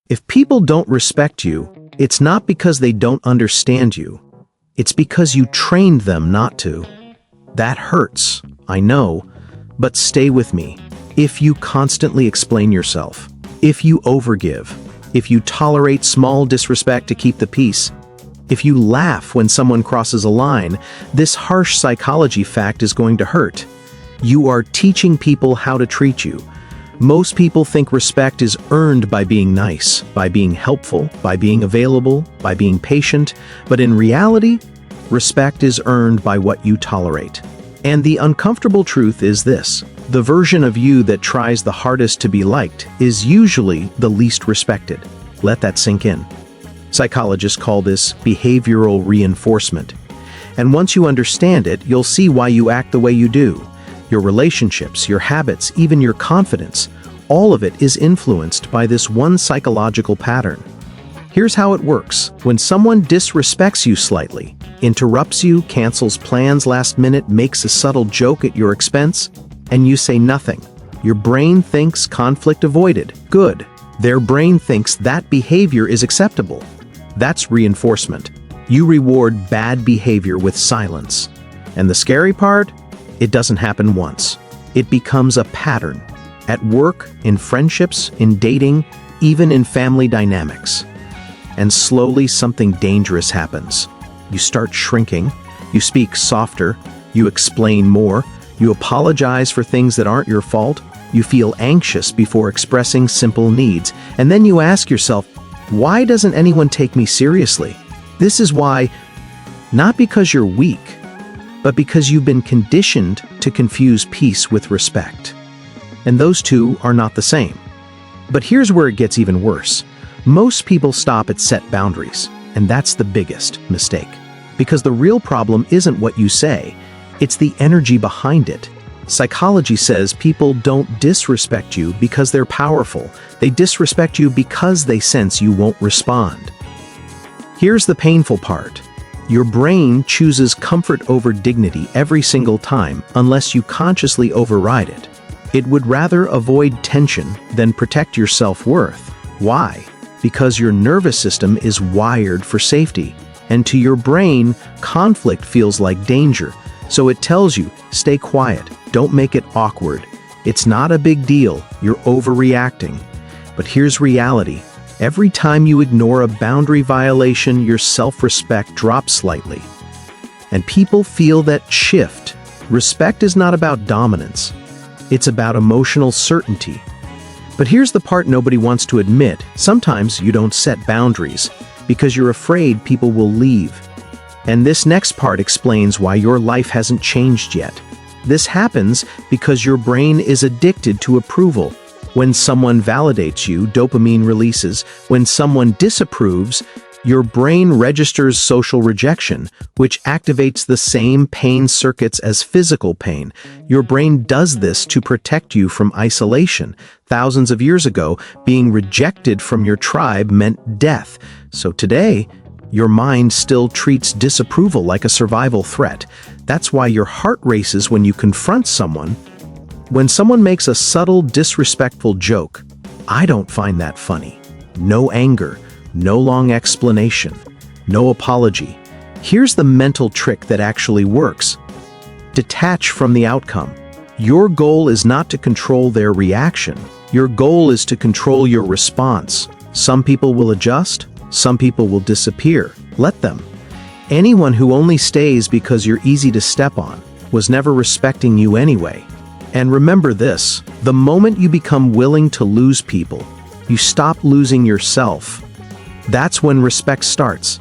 If people don't respect you, it's not because they don't understand you. It's because you trained them not to. That hurts, I know, but stay with me. If you constantly explain yourself, if you overgive, if you tolerate small disrespect to keep the peace, if you laugh when someone crosses a line, this harsh psychology fact is going to hurt. You are teaching people how to treat you. Most people think respect is earned by being nice, by being helpful, by being available, by being patient, but in reality, respect is earned by what you tolerate. And the uncomfortable truth is this: the version of you that tries the hardest to be liked is usually the least respected. Let that sink in. Psychologists call this behavioral reinforcement. And once you understand it, you'll see why you act the way you do. Your relationships, your habits, even your confidence, all of it is influenced by this one psychological pattern. Here's how it works. When someone disrespects you slightly, interrupts you, cancels plans last minute, makes a subtle joke at your expense, and you say nothing, your brain thinks conflict avoided. Good. Their brain thinks that behavior is acceptable. That's reinforcement. You reward bad behavior with silence. And the scary part? It doesn't happen once. It becomes a pattern. At work, in friendships, in dating, even in family dynamics. And slowly something dangerous happens. You start shrinking, you speak softer, you explain more, you apologize for things that aren't your fault, you feel anxious before expressing simple needs, and then you ask yourself, why doesn't anyone take me seriously? This is why, not because you're weak, but because you've been conditioned to confuse peace with respect. And those two are not the same. But here's where it gets even worse. Most people stop at set boundaries, and that's the biggest mistake. Because the real problem isn't what you say, it's the energy behind it. Psychology says people don't disrespect you because they're powerful. They disrespect you because they sense you won't respond. Here's the painful part. Your brain chooses comfort over dignity every single time unless you consciously override it. It would rather avoid tension than protect your self-worth. Why? Because your nervous system is wired for safety, and to your brain, conflict feels like danger. So it tells you, stay quiet, don't make it awkward. It's not a big deal, you're overreacting. But here's reality. Every time you ignore a boundary violation, your self-respect drops slightly. And people feel that shift. Respect is not about dominance. It's about emotional certainty. But here's the part nobody wants to admit. Sometimes you don't set boundaries because you're afraid people will leave. And this next part explains why your life hasn't changed yet. This happens because your brain is addicted to approval. When someone validates you, dopamine releases. When someone disapproves, your brain registers social rejection, which activates the same pain circuits as physical pain. Your brain does this to protect you from isolation. Thousands of years ago, being rejected from your tribe meant death. So today, your mind still treats disapproval like a survival threat. That's why your heart races when you confront someone. When someone makes a subtle, disrespectful joke, I don't find that funny. No anger, no long explanation, no apology. Here's the mental trick that actually works. Detach from the outcome. Your goal is not to control their reaction. Your goal is to control your response. Some people will adjust, some people will disappear. Let them. Anyone who only stays because you're easy to step on was never respecting you anyway. And remember this, the moment you become willing to lose people, you stop losing yourself. That's when respect starts.